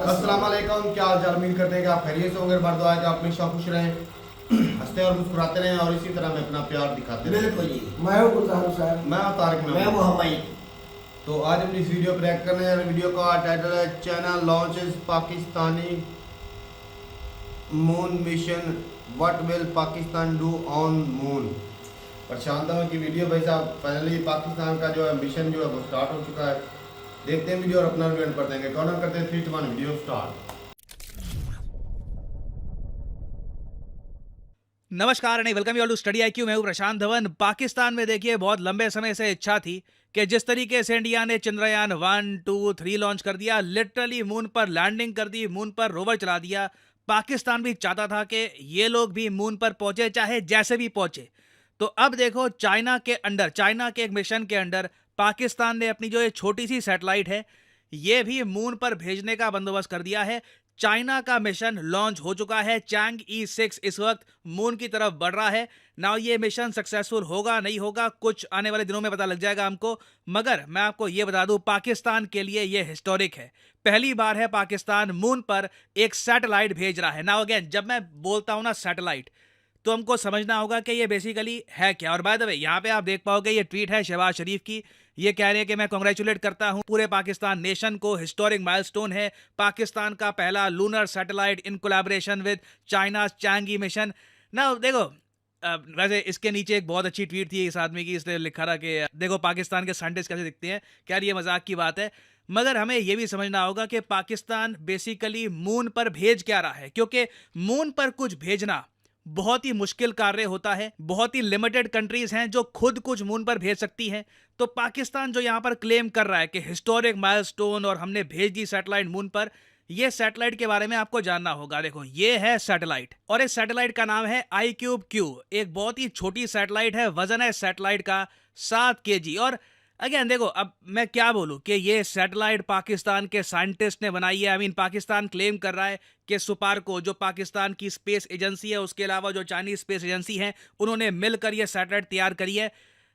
अस्सलाम वालेकुम, क्या हाल चाल। उम्मीद करते हैं कि आप खैरियत से होंगे। बार दुआ है कि आप हमेशा खुश रहें, हंसते और मुस्कुराते रहें और इसी तरह में अपना प्यार दिखाते रहें। बिल्कुल जी। मैं हूँ गुलजार साहब। मैं हूं तारिक मैं नाम। मोहम्मद। तो आज हम इस वीडियो पर रिएक्ट करने जा रहे हैं। वीडियो का टाइटल है China launches Pakistani moon mission, what will Pakistan do on moon. Prashant Dhawan की वीडियो भाई साहब, फाइनली पाकिस्तान का जो है मिशन जो है वो स्टार्ट हो चुका है। देखते हैं वीडियो और अपना रिव्यू करते हैं। काउंट करते हैं 3 2 1, वीडियो स्टार्ट। नमस्कार नहीं welcome you all to Study IQ. मैं हूं प्रशांत धवन। पाकिस्तान में देखिए बहुत लंबे समय से इच्छा थी कि जिस तरीके से इंडिया ने चंद्रयान 1 2 3 लॉन्च कर दिया, लिटरली मून पर लैंडिंग कर दी, मून पर रोवर चला दिया। पाकिस्तान भी चाहता था कि ये लोग भी मून पर पहुंचे, चाहे जैसे भी पहुंचे। तो अब देखो चाइना के अंडर, चाइना के एक मिशन के अंडर पाकिस्तान ने अपनी जो ये छोटी सी सैटेलाइट है ये भी मून पर भेजने का बंदोबस्त कर दिया है। चाइना का मिशन लॉन्च हो चुका है। चैंग E6 इस वक्त मून की तरफ बढ़ रहा है। नाउ ये मिशन सक्सेसफुल होगा नहीं होगा कुछ आने वाले दिनों में पता लग जाएगा हमको, मगर मैं आपको ये बता दूं पाकिस्तान के लिए ये हिस्टोरिक है। पहली बार है पाकिस्तान मून पर एक सैटेलाइट भेज रहा है। नाउ अगेन जब मैं बोलता हूं ना सैटेलाइट, तो हमको समझना होगा कि ये बेसिकली है क्या। और बाय द वे यहाँ पे आप देख पाओगे ये ट्वीट है शहबाज शरीफ की। ये कह रहे हैं कि मैं कांग्रेचुलेट करता हूं पूरे पाकिस्तान नेशन को, हिस्टोरिक माइलस्टोन है, पाकिस्तान का पहला lunar satellite in collaboration with China Changi mission. ना देखो वैसे इसके नीचे एक बहुत अच्छी ट्वीट थी इस आदमी की। इसने लिखा था कि देखो पाकिस्तान के साइंटिस्ट कैसे दिखते हैं। क्या ये मजाक की बात है, मगर हमें यह भी समझना होगा कि पाकिस्तान बेसिकली मून पर भेज क्या रहा है, क्योंकि मून पर कुछ भेजना बहुत ही मुश्किल कार्य होता है। बहुत ही लिमिटेड कंट्रीज हैं जो खुद कुछ मून पर भेज सकती हैं। तो पाकिस्तान जो यहां पर क्लेम कर रहा है कि हिस्टोरिक माइलस्टोन और हमने भेज दी सैटेलाइट मून पर, यह सैटेलाइट के बारे में आपको जानना होगा। देखो ये है सैटेलाइट और इस सैटेलाइट का नाम है iCube-Q। एक बहुत ही छोटी सैटेलाइट है। वजन है सैटेलाइट का 7 kg। और अगेन देखो अब मैं क्या बोलूं कि ये सैटेलाइट पाकिस्तान के साइंटिस्ट ने बनाई है। पाकिस्तान क्लेम कर रहा है कि सुपारको जो पाकिस्तान की स्पेस एजेंसी है, उसके अलावा जो चाइनीज स्पेस एजेंसी है, उन्होंने मिलकर ये सैटेलाइट तैयार करी है।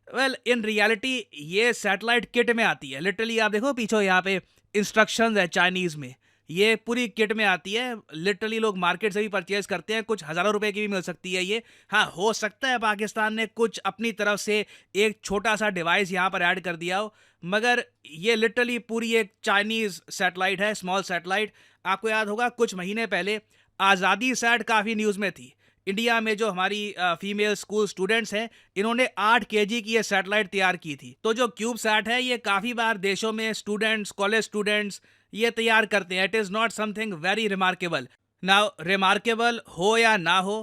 वेल इन रियलिटी ये सैटेलाइट किट में आती है। लिटरली आप देखो पीछे यहाँ पे इंस्ट्रक्शंस है चाइनीज में, ये पूरी किट में आती है। लिटरली लोग मार्केट से भी परचेज करते हैं, कुछ हज़ारों रुपए की भी मिल सकती है ये। हाँ हो सकता है पाकिस्तान ने कुछ अपनी तरफ से एक छोटा सा डिवाइस यहाँ पर ऐड कर दिया हो, मगर ये लिटरली पूरी एक चाइनीज सैटेलाइट है, स्मॉल सैटेलाइट। आपको याद होगा कुछ महीने पहले आज़ादी सैट काफ़ी न्यूज़ में थी। इंडिया में जो हमारी फीमेल स्कूल स्टूडेंट्स हैं, इन्होंने 8 kg की ये सैटेलाइट तैयार की थी। तो जो क्यूब सैट है ये काफ़ी बार देशों में स्टूडेंट्स, कॉलेज स्टूडेंट्स ये तैयार करते हैं। It is not something very remarkable. Now remarkable हो या ना हो,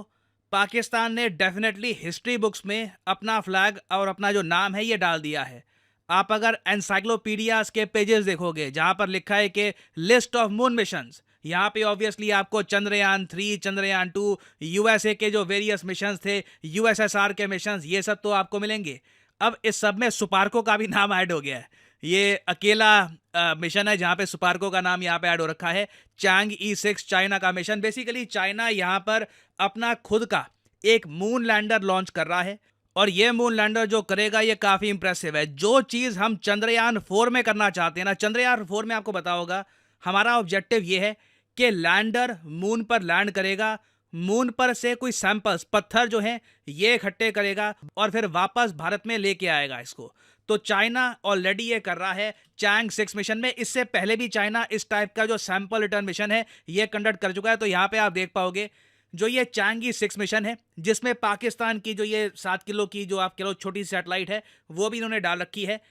पाकिस्तान ने डेफिनेटली हिस्ट्री बुक्स में अपना फ्लैग और अपना जो नाम है ये डाल दिया है। आप अगर एनसाइक्लोपीडियाज के पेजेस देखोगे जहां पर लिखा है कि लिस्ट ऑफ मून मिशंस, यहाँ पे ऑब्वियसली आपको चंद्रयान 3, चंद्रयान 2, यूएसए के जो वेरियस मिशंस थे, यूएसएसआर के मिशंस, ये सब तो आपको मिलेंगे। अब इस सब में सुपारको का भी नाम ऐड हो गया है। ये अकेला मिशन है जहां पे सुपारको का नाम यहाँ पे ऐड हो रखा है। चैंग E6 चाइना का मिशन। बेसिकली चाइना यहाँ पर अपना खुद का एक मून लैंडर लॉन्च कर रहा है और ये मून लैंडर जो करेगा ये काफी इंप्रेसिव है। जो चीज हम चंद्रयान 4 में करना चाहते हैं ना, चंद्रयान 4 में आपको पता होगा हमारा ऑब्जेक्टिव ये है कि लैंडर मून पर लैंड करेगा, मून पर से कोई सैंपल्स, पत्थर जो हैं ये इकट्ठे करेगा और फिर वापस भारत में लेके आएगा इसको। तो चाइना ऑलरेडी ये कर रहा है चैंग 6 मिशन में। इससे पहले भी चाइना इस टाइप का जो सैंपल रिटर्न मिशन है ये कंडक्ट कर चुका है। तो यहाँ पे आप देख पाओगे जो ये चैंगी 6 मिशन है, जिसमें पाकिस्तान की जो ये 7 किलो की जो आप कह लो छोटी सैटेलाइट है वो भी इन्होंने डाल रखी है।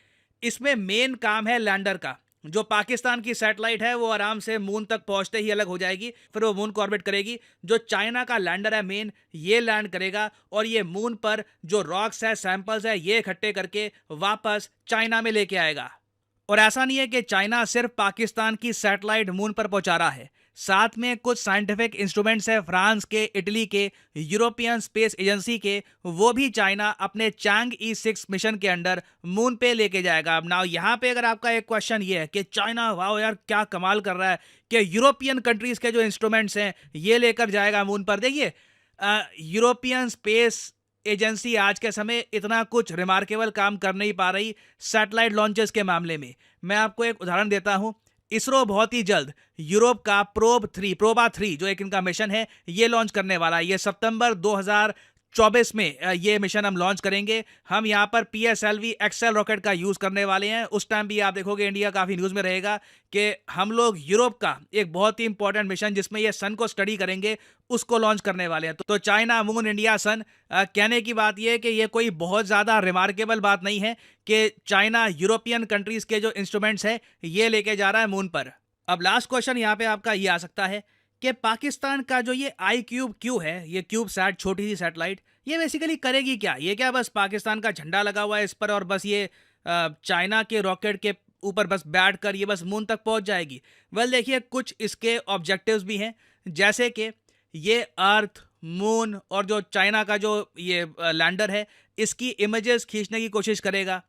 इसमें मेन काम है लैंडर का। जो पाकिस्तान की सैटेलाइट है वो आराम से मून तक पहुंचते ही अलग हो जाएगी, फिर वो मून को ऑर्बिट करेगी। जो चाइना का लैंडर है मेन, ये लैंड करेगा और ये मून पर जो रॉक्स है, सैंपल्स है, ये इकट्ठे करके वापस चाइना में लेके आएगा। और ऐसा नहीं है कि चाइना सिर्फ पाकिस्तान की सैटेलाइट मून पर पहुंचा रहा है, साथ में कुछ साइंटिफिक इंस्ट्रूमेंट्स है फ्रांस के, इटली के, यूरोपियन स्पेस एजेंसी के, वो भी चाइना अपने चैंग E6 मिशन के अंडर मून पे लेके जाएगा। अब नाउ यहाँ पे अगर आपका एक क्वेश्चन ये है कि चाइना वाओ यार क्या कमाल कर रहा है कि यूरोपियन कंट्रीज के जो इंस्ट्रूमेंट्स हैं ये लेकर जाएगा मून पर। देखिए यूरोपियन स्पेस एजेंसी आज के समय इतना कुछ रिमार्केबल काम कर नहीं पा रही सैटेलाइट लॉन्चेस के मामले में। मैं आपको एक उदाहरण देता हूं। इसरो बहुत ही जल्द यूरोप का प्रोबा 3 जो एक इनका मिशन है ये लॉन्च करने वाला है। ये सितंबर 2024 में ये मिशन हम लॉन्च करेंगे। हम यहाँ पर PSLV एक्सेल रॉकेट का यूज करने वाले हैं। उस टाइम भी आप देखोगे इंडिया काफी न्यूज में रहेगा कि हम लोग यूरोप का एक बहुत ही इंपॉर्टेंट मिशन जिसमें ये सन को स्टडी करेंगे उसको लॉन्च करने वाले हैं। तो चाइना मून इंडिया सन, कहने की बात यह है कि ये कोई बहुत ज्यादा रिमार्केबल बात नहीं है कि चाइना यूरोपियन कंट्रीज के जो इंस्ट्रूमेंट्स है ये लेके जा रहा है मून पर। अब लास्ट क्वेश्चन यहाँ पे आपका ये आ सकता है कि पाकिस्तान का जो ये iCube है, ये क्यूब सैट छोटी सी सैटेलाइट, ये बेसिकली करेगी क्या? ये क्या बस पाकिस्तान का झंडा लगा हुआ है इस पर और बस ये चाइना के रॉकेट के ऊपर बस बैठ कर ये बस मून तक पहुंच जाएगी? वेल देखिए, कुछ इसके ऑब्जेक्टिव्स भी हैं, जैसे कि ये अर्थ, मून और जो चाइना का जो ये लैंडर है इसकी इमेजेस खींचने की कोशिश करेगा।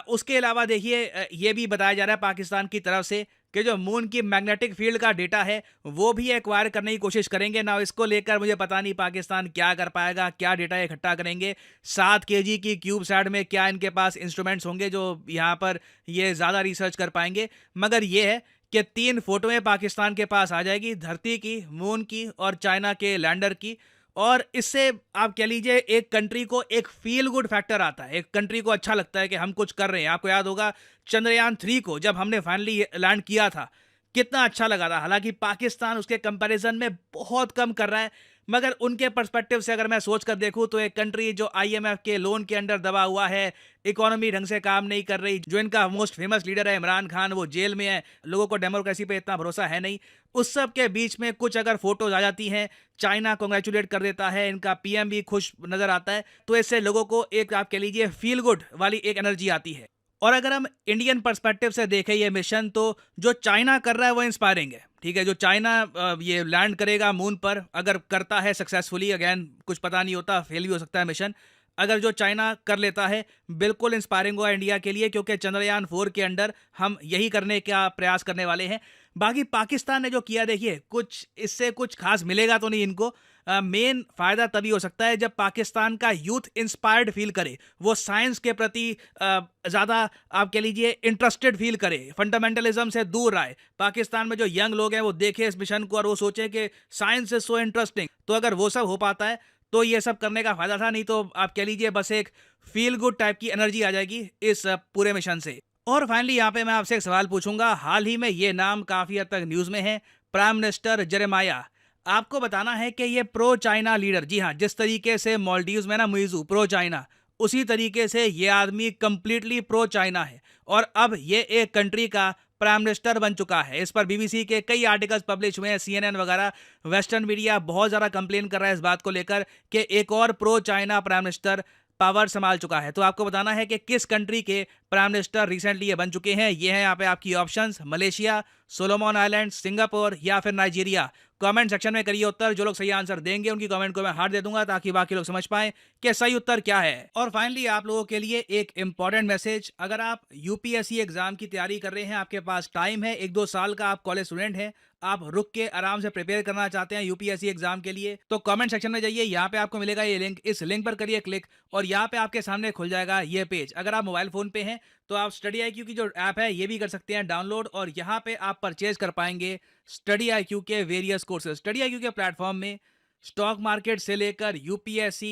उसके अलावा देखिए ये भी बताया जा रहा है पाकिस्तान की तरफ से कि जो मून की मैग्नेटिक फील्ड का डेटा है वो भी एक्वायर करने की कोशिश करेंगे ना। इसको लेकर मुझे पता नहीं पाकिस्तान क्या कर पाएगा, क्या डेटा इकट्ठा करेंगे। 7 kg की क्यूब सैट में क्या इनके पास इंस्ट्रूमेंट्स होंगे जो यहाँ पर ये ज़्यादा रिसर्च कर पाएंगे। मगर ये है कि 3 फोटोएं पाकिस्तान के पास आ जाएगी, धरती की, मून की और चाइना के लैंडर की। और इससे आप कह लीजिए एक कंट्री को एक फील गुड फैक्टर आता है, एक कंट्री को अच्छा लगता है कि हम कुछ कर रहे हैं। आपको याद होगा चंद्रयान 3 को जब हमने फाइनली लैंड किया था कितना अच्छा लगा था। हालांकि पाकिस्तान उसके कंपैरिजन में बहुत कम कर रहा है, मगर उनके पर्सपेक्टिव से अगर मैं सोच कर देखूं तो एक कंट्री जो IMF के लोन के अंडर दबा हुआ है, इकोनॉमी ढंग से काम नहीं कर रही, जो इनका मोस्ट फेमस लीडर है इमरान खान वो जेल में है, लोगों को डेमोक्रेसी पे इतना भरोसा है नहीं, उस सब के बीच में कुछ अगर फोटोज आ जाती हैं, चाइना कॉन्ग्रेचुलेट कर देता है, इनका PM भी खुश नजर आता है, तो इससे लोगों को एक आप कह लीजिए फील गुड वाली एक एनर्जी आती है। और अगर हम इंडियन पर्सपेक्टिव से देखें ये मिशन, तो जो चाइना कर रहा है वो इंस्पायरिंग है। ठीक है, जो चाइना ये लैंड करेगा मून पर, अगर करता है सक्सेसफुली, अगेन कुछ पता नहीं होता, फेल भी हो सकता है मिशन, अगर जो चाइना कर लेता है बिल्कुल इंस्पायरिंग हुआ इंडिया के लिए, क्योंकि चंद्रयान 4 के अंडर हम यही करने का प्रयास करने वाले हैं। बाकी पाकिस्तान ने जो किया देखिए, कुछ इससे कुछ खास मिलेगा तो नहीं इनको। मेन फायदा तभी हो सकता है जब पाकिस्तान का यूथ इंस्पायर्ड फील करे, वो साइंस के प्रति ज़्यादा आप कह लीजिए इंटरेस्टेड फील करे, फंडामेंटलिज्म से दूर आए। पाकिस्तान में जो यंग लोग हैं वो देखें इस मिशन को और वो सोचें कि साइंस इज सो इंटरेस्टिंग। तो अगर वो सब हो पाता है तो ये सब करने का फायदा था, नहीं तो आप कह लीजिए बस एक फील गुड टाइप की एनर्जी आ जाएगी इस पूरे मिशन से। और फाइनली यहाँ पे मैं आपसे एक सवाल पूछूंगा, हाल ही में ये नाम काफ़ी हद तक न्यूज़ में है, प्राइम मिनिस्टर जेरेमाया। आपको बताना है कि ये प्रो चाइना लीडर, जी हाँ, जिस तरीके से मालदीव्स में ना मुइज़ू प्रो चाइना, उसी तरीके से ये आदमी कंप्लीटली प्रो चाइना है और अब ये एक कंट्री का प्राइम मिनिस्टर बन चुका है। इस पर BBC के कई आर्टिकल्स पब्लिश हुए हैं, CNN वगैरह, वेस्टर्न मीडिया बहुत ज़्यादा कंप्लेन कर रहा है इस बात को लेकर कि एक और pro China prime minister power संभाल चुका है। तो आपको बताना है कि किस कंट्री के प्राइम मिनिस्टर रिसेंटली ये बन चुके हैं। ये हैं यहाँ पे आपकी options, Malaysia, Solomon island, Singapore या फिर नाइजीरिया। कमेंट सेक्शन में करिए उत्तर, जो लोग सही आंसर देंगे उनकी कमेंट को मैं हार्ट दे दूंगा ताकि बाकी लोग समझ पाएं कि सही उत्तर क्या है। और फाइनली आप लोगों के लिए एक इंपॉर्टेंट मैसेज, अगर आप UPSC एग्जाम की तैयारी कर रहे हैं, आपके पास टाइम है, 1-2 साल का आप कॉलेज स्टूडेंट हैं, आप रुक के आराम से प्रिपेयर करना चाहते हैं UPSC एग्जाम के लिए, तो कमेंट सेक्शन में जाइए, यहाँ पे आपको मिलेगा ये लिंक, इस लिंक पर करिए क्लिक और यहाँ पे आपके सामने खुल जाएगा ये पेज। अगर आप मोबाइल फोन पे हैं तो आप स्टडी IQ की जो ऐप है ये भी कर सकते हैं डाउनलोड, और यहाँ पे आप परचेज कर पाएंगे स्टडी IQ के वेरियस कोर्सेज। स्टडी IQ के प्लेटफॉर्म में स्टॉक मार्केट से लेकर UPSC,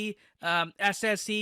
SSC,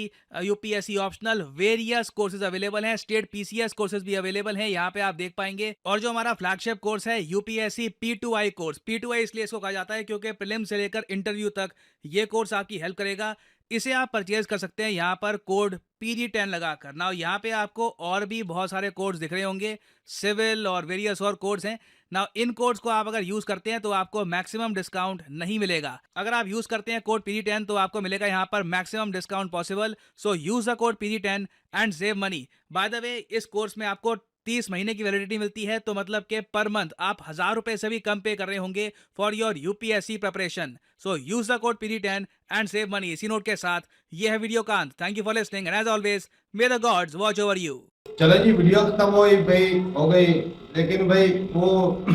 UPSC optional various courses available हैं, स्टेट PCS कोर्सेज भी अवेलेबल हैं, यहाँ पे आप देख पाएंगे। और जो हमारा फ्लैगशिप कोर्स है UPSC P2I कोर्स, P2I इसलिए इसको कहा जाता है क्योंकि प्रीलिम से लेकर इंटरव्यू तक ये कोर्स आपकी हेल्प करेगा। इसे आप परचेज कर सकते हैं यहाँ पर कोड PG10 लगाकर। ना यहाँ पे आपको और भी बहुत सारे कोड्स दिख रहे होंगे, सिविल और वेरियस और कोड्स हैं ना। इन कोड्स को आप अगर यूज करते हैं तो आपको मैक्सिमम डिस्काउंट नहीं मिलेगा। अगर आप यूज करते हैं कोड PG10 तो आपको मिलेगा यहाँ पर maximum discount possible. So use the code PG10 and save money. By the way, इस कोर्स में आपको 30 महीने की वैलिडिटी मिलती है, तो मतलब कि पर मंथ आप 1000 रुपए से भी कम पे कर रहे होंगे for your UPSC preparation. So use the code PG10 and save money. इसी नोट के साथ ये है वीडियो का अंत। Thank you for listening and as always may the gods watch over you. चलो जी, वीडियो खत्म हो गई, लेकिन भाई वो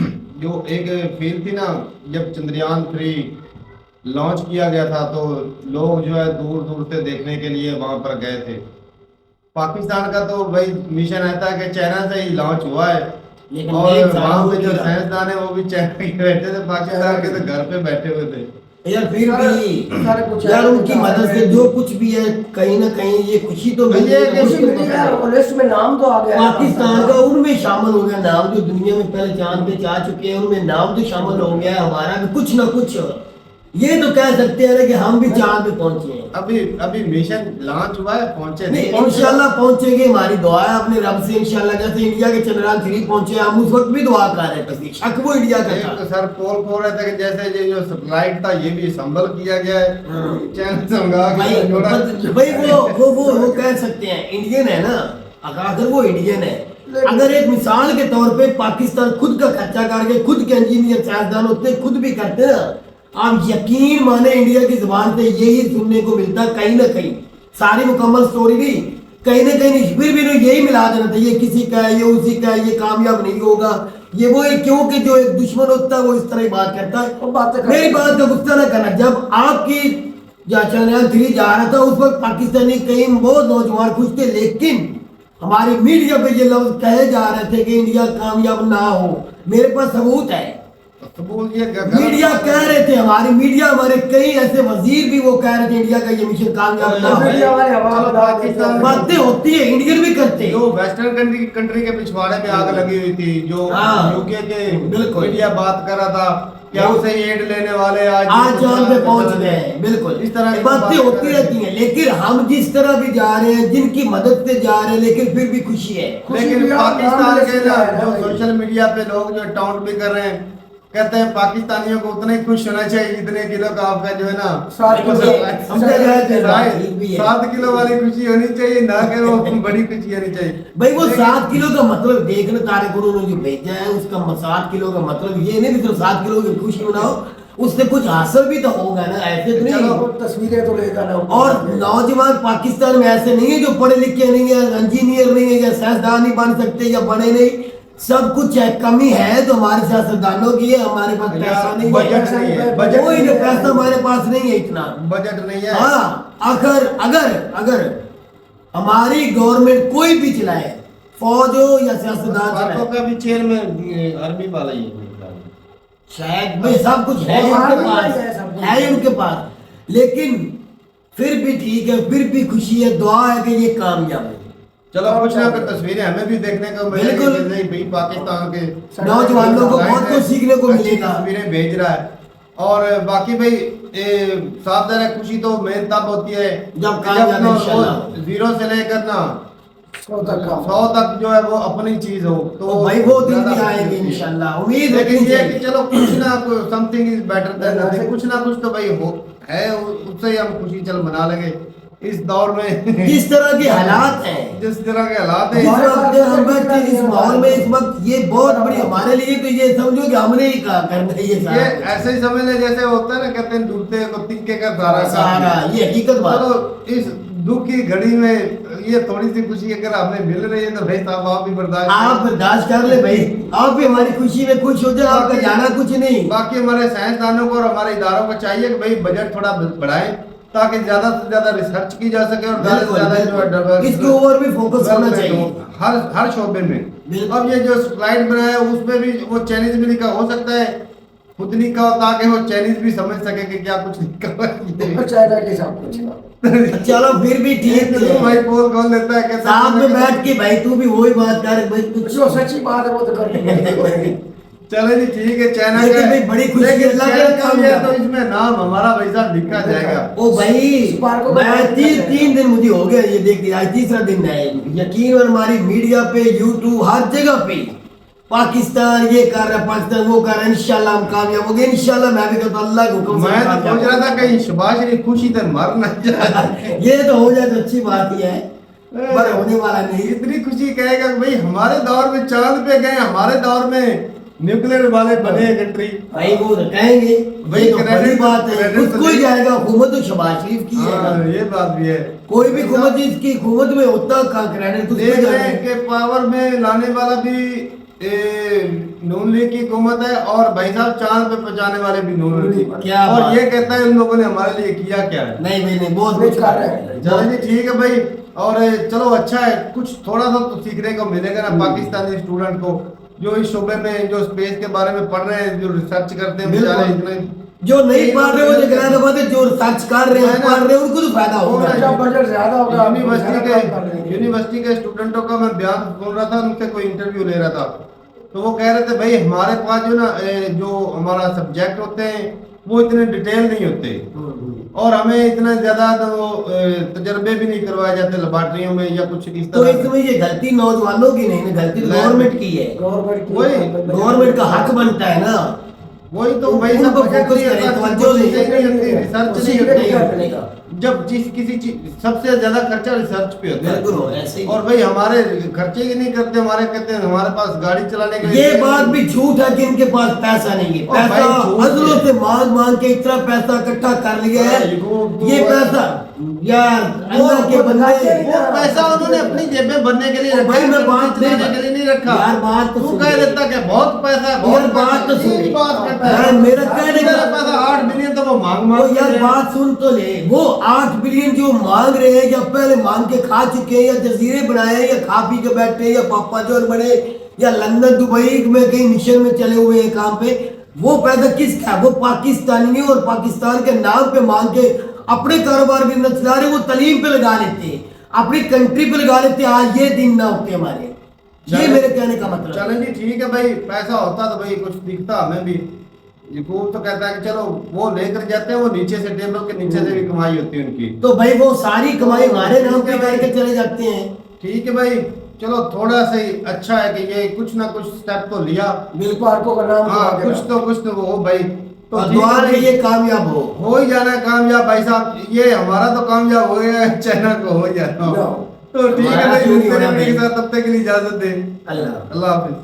जो एक फील थी ना, जब चंद्रयान 3 लॉन्च किया गया था तो लोग जो है दूर दूर से देखने के लिए वहां पर गए थे। पाकिस्तान का तो भाई मिशन ऐसा है कि चाइना से ही लॉन्च हुआ है, लेकिन और एक साल वहाँ हो पे जो गया। साइंसदान है वो भी चाइना के बैठे थे, पाकिस्तान के तो घर पे बैठे हुए थे। यार फिर भी सारे कुछ यार है, उनकी मदद से जो कुछ भी है कहीं ना कहीं ये खुशी तो मिली ये है, कि खुशी मिली है और लिस्ट में नाम तो आ गया है पाकिस्तान का उनमें शामिल हो गया नाम, जो दुनिया में पहले चांद पे जा चुके हैं उनमें नाम तो शामिल हो गया है, हमारा भी कुछ ना कुछ ये तो कह सकते हैं ना कि हम भी चांद पे पहुंचे हैं। अभी अभी मिशन लॉन्च हुआ है, पहुंचे नहीं नहीं। इंशाल्लाह पहुंचेंगे, हमारी दुआ है अपने रब से इंशाल्लाह। जैसे इंडिया के चंद्रयान 3 पहुंचे, हम उस वक्त भी दुआ कर रहे थे, शक वो इंडिया का एक था। तो सर पोल खोल रहे थे कि जैसे ये जो सैटेलाइट था ये भी संभल किया गया है, चैनल समझा भाई के जोड़ा। भाई वो कह सकते हैं इंडियन है ना, अगर वो इंडियन है, अगर एक मिसाल के तौर पे पाकिस्तान खुद का खर्चा करके खुद के इंजीनियर साइंसदान होते खुद भी करते ना, आप यकीन माने इंडिया की जुबान पे यही सुनने को मिलता कहीं ना कहीं, सारी मुकम्मल स्टोरी नहीं, कहीं ना कहीं नहीं, फिर भी यही मिला देना था, ये किसी का है, ये उसी का है, ये कामयाब नहीं होगा, ये वो है, क्योंकि जो एक दुश्मन होता है वो इस तरह ही बात करता है। वो बातें करता है। मेरी बात का गुस्सा ना करना, जब आपकी जहाँ चंद्रयान 3 जा रहा था उस वक्त पाकिस्तानी कई बहुत नौजवान खुश थे, लेकिन हमारी मीडिया पे ये लफ्ज कहे जा रहे थे कि इंडिया कामयाब ना हो। मेरे पास सबूत है, सबूत ये मीडिया कह रहे थे, हमारी मीडिया, हमारे कई ऐसे वजीर भी वो कह रहे थे इंडिया का ये मिशन कामयाब ना हो। मीडिया वाले हवा चलो बता देते पाकिस्तान हैं। बातें होती है, इंडियन भी करते हैं। जो वेस्टर्न कंट्री के पिछवाड़े में आग लगी हुई थी, जो हाँ, यूके के बिल्कुल। मीडिया बात कर रहा था क्या उसे एड लेने वाले आज चांद पे पहुंच गए हैं, बिल्कुल इस तरह की बातें बातें होती कर रहे रहती हैं, लेकिन हम जिस तरह भी जा रहे हैं, जिनकी मदद से जा रहे हैं, लेकिन फिर भी खुशी है। लेकिन खुशी भी आप पाकिस्तान नाम के ले सकते हैं, जो भाई। सोशल मीडिया पे लोग जो टाउट भी कर रहे हैं, कहते हैं पाकिस्तानियों को उतना ही खुश होना चाहिए जितने किलो का आपका जो है ना 7 किलो समझा जाए तो बात ठीक भी है। 7 किलो वाली खुशी होनी चाहिए, ना कि वो बड़ी खुशी होनी चाहिए। भाई वो लेकिन- 7 किलो का मतलब देखना, तारे गुरु ने जो भेजा है उसका 7 किलो का मतलब ये नहीं कि सिर्फ 7 किलो की खुशी मनाओ, उससे कुछ हासिल भी तो होगा ना, ऐसे तो चलो, नहीं। वो तस्वीरें तो लेगा ना। और नौजवान पाकिस्तान में ऐसे नहीं है जो पढ़े लिखे नहीं है, इंजीनियर नहीं है, या साइंसदान नहीं बन सकते या बने नहीं, सब कुछ है। कमी है तो हमारे सियासतदानों की है, हमारे पास पैसा नहीं बजट नहीं है, है, बजट कोई नहीं है। पैसा हमारे पास नहीं है इतना। बजट नहीं है। हाँ, अगर अगर अगर हमारी गवर्नमेंट कोई भी चलाए, फौज हो या सियासतदान पार्कों चलाए, का भी चेयरमैन आर्मी वाला ही है। शायद भाई सब कुछ है हाँ, उनके हाँ, पास, है सब कुछ। है उनके पास, लेकिन फिर भी ठीक है, फिर भी खुशी है, दुआ है कि ये कामयाब है। चलो कुछ ना कुछ तस्वीरें हमें भी देखने को मिलेगी, बिल्कुल। जैसे भाई पाकिस्तान के नौजवानों को बहुत कुछ सीखने को अच्छी मिलेगा। तस्वीरें भेज रहा है। और बाकी भाई साफ ज़रा खुशी तो मेन तब होती है जब कामयाब ना इंशाल्लाह। वो 0 से लेकर ना 100 तक का 100 तक जो है वो अपनी चीज हो तो भाई वो दिन भी ज्यादा आएंगे खुशी होती है। इंशाल्लाह, उम्मीद लेकिन रखनी ये है कि चाहिए। चलो कुछ ना कुछ something is better than nothing, कुछ ना कुछ तो भाई हो है, उससे ही हम खुशी चल मना लेंगे इस दौर में। जिस तरह के हालात हैं, जिस तरह के हालात है इस हमारे वक्त पास हम तो बैठे कुछ इस नहीं माहौल है। में, इस वक्त ये बहुत बड़ी हमारे लिए, तो ये समझो कि हमने ही कहा करना है ये ये सारा कुछ। ऐसे ही समझ ले जैसे होता है ना, कहते हैं डूबते को तिनके का सहारा सारा ये हकीकत बात है। चलो इस दुख की घड़ी में ये थोड़ी सी खुशी अगर हमें मिल रही है तो भाई साहब आप भी बर्दाश्त आप बर्दाश्त कर ले भाई, आप भी हमारी खुशी में खुश हो जाए, आपका बाकी- जाना कुछ नहीं। बाकी हमारे साइंसदानों को और हमारे इदारों को चाहिए कि भाई बजट थोड़ा बढ़ाएं ताकि ज्यादा से ज्यादा रिसर्च की जा सके और ज्यादा से बिल्कुल, ज्यादा जो है बिल्कुल। diverse- इसके ऊपर भी फोकस होना development चाहिए। हो, हर शोबे में। बिल्कुल। अब ये जो स्लाइड बनाया है उसमें भी वो चाइनीज में लिखा हो सकता है, खुद लिखा हो ताकि वो चाइनीज भी समझ सके कि क्या कुछ लिखा हुआ है। चाइना के सब कुछ चलो फिर भी ठीक तो है, भाई बोल कौन देता है कहता साथ है में कि- बैठ के भाई तू भी वही बात कर भाई, कुछ जो सच्ची बात है वो तो करनी चलो जी ठीक है, चाइना लेकिन का भाई बड़ी खुशी लेकिन अल्लाह चाइना का का काम भी है है। तो इसमें नाम हमारा भाई साहब लिखा जाएगा। ओ भाई स्पार्को को मैं बात तीन करते हैं। 3 दिन मुझे हो गया ये देखिए, आज तीसरा दिन है। यकीन और हमारी मीडिया पे, यूट्यूब, हर जगह पे पाकिस्तान ये कर रहा है, पाकिस्तान वो कर रहा है, इंशाल्लाह हम कामयाब होंगे, इंशाल्लाह। मैं भी कहता हूं अल्लाह के हुक्म से मैं तो कामयाब सोच रहा था कहीं शबाशरी खुशी से मर न जाए। ये तो हो जाए तो अच्छी बात ही है, पर होने वाला नहीं। इतनी खुशी कहेगा कि भाई हमारे दौर में चांद पे गए, हमारे दौर में न्यूक्लियर वाले बने कंट्री। भाई वो तो कहेंगे, भाई भाई तो बड़ी क्रेडिट- बात है, क्रेडिट तो उसको ही नहीं। जाएगा। हुकूमत तो शहबाज शरीफ की है, हाँ, ये बात भी है। कोई भी हुकूमत इसकी हुकूमत में होता का क्रेडिट देख उसको रहे हैं जाएगा। कि पावर में लाने वाला भी नून लीग की हुकूमत है और भाई साहब चांद पे पहुंचाने वाले भी नून लीग। क्या और बात। ये कहता है इन लोगों ने हमारे लिए किया क्या है। नहीं भाई नहीं, बहुत नहीं कुछ कर रहे हैं। चलो जी ठीक है भाई, और चलो अच्छा है, कुछ थोड़ा सा तो सीखने को मिलेगा ना पाकिस्तानी स्टूडेंट को जो इस शोबे में जो स्पेस के बारे में पढ़ रहे हैं, जो रिसर्च करते हैं, बिल्कुल। बेचारे इतने जो नहीं पढ़ रहे हो जो बात है, जो रिसर्च कर रहे हैं पढ़ रहे हैं उनको तो फायदा होगा। उनका बजट ज्यादा होगा, यूनिवर्सिटी के स्टूडेंटों का मैं बयान सुन रहा था, उनसे कोई इंटरव्यू ले रहा था, तो वो कह रहे थे भाई हमारे पास जो ना जो हमारा सब्जेक्ट होते हैं वो इतने डिटेल नहीं होते और हमें इतना ज्यादा तो तजर्बे भी नहीं करवाए जाते लेबोरेटरियों में या कुछ इस तो तरह से। इसमें ये गलती नौजवानों की नहीं ना, गलती गवर्नमेंट की है। गवर्नमेंट का हक बनता है ना, वही तो भाई उनको सब बजट फोकस नहीं करें, होता, तवज्जो नहीं कोशिश नहीं होती, रिसर्च नहीं करने होती। का। जब जिस किसी चीज सबसे ज्यादा खर्चा रिसर्च पे होता है, बिल्कुल ऐसे ही। और भाई हमारे खर्चे ही नहीं करते, हमारे कहते हैं हमारे पास गाड़ी चलाने के लिए ये बात भी झूठ है कि इनके पास पैसा नहीं है। ओ भाई, पैसा झूठ हजरों है। से मांग मांग के इतना पैसा इकट्ठा कर लिया है। तो ये पैसा यार अल्लाह के बंदे, वो पैसा उन्होंने अपनी जेब में भरने के लिए ओ रखा भाई, है, मैं कभी बात चलाने नहीं- के लिए नहीं रखा। यार बात तो तू सुन। कह देता कि बहुत पैसा है, यार बहुत बात तो पैसा है। सुन। यही बात करता यार है मेरा कहने मेरा का पैसा 8 बिलियन तो वो मांग वो मांग के यार ले। बात सुन तो ले। वो 8 बिलियन जो मांग रहे हैं या पहले मांग के खा चुके हैं या जजीरे बनाए हैं या खा पी के बैठे हैं या पापा जोर बने या लंदन दुबई में कहीं मिशन में चले हुए हैं काम पे, वो पैसा किसका है? वो पाकिस्तानी है और पाकिस्तान के नाम पे मांग के अपने कारोबार भी न चला रहे, वो तलीम पे लगा लेते हैं, अपनी कंट्री पे लगा लेते हैं। आज ये दिन ना होते हमारे। ये चलें- मेरे कहने का मतलब है। चलें जी ठीक है भाई, पैसा होता तो भाई कुछ दिखता हमें भी। यूट्यूब तो कहता है कि चलो वो लेकर जाते हैं, वो नीचे से टेबल के नीचे से भी कमाई होती है उनकी। तो भाई वो सारी कमाई हमारे नाम पे करके चले जाते हैं। ठीक है भाई, चलो थोड़ा सा ही अच्छा है कि ये कुछ ना कुछ स्टेप तो लिया। मिल पार्कों का नाम हाँ तो कुछ तो वो भाई तो और ठीक दुआ है के भाई, ये कामयाब हो ही जाना है कामयाब भाई साहब। ये हमारा तो कामयाब हो गया है, चैनल को हो जाता नो। तो ठीक है हमारा भाई, क्यों नहीं मिलते हैं होना अपने के भाई? साथ, तब तक के लिए इजाजत दें। अल्लाह। अल्लाह हाफिज।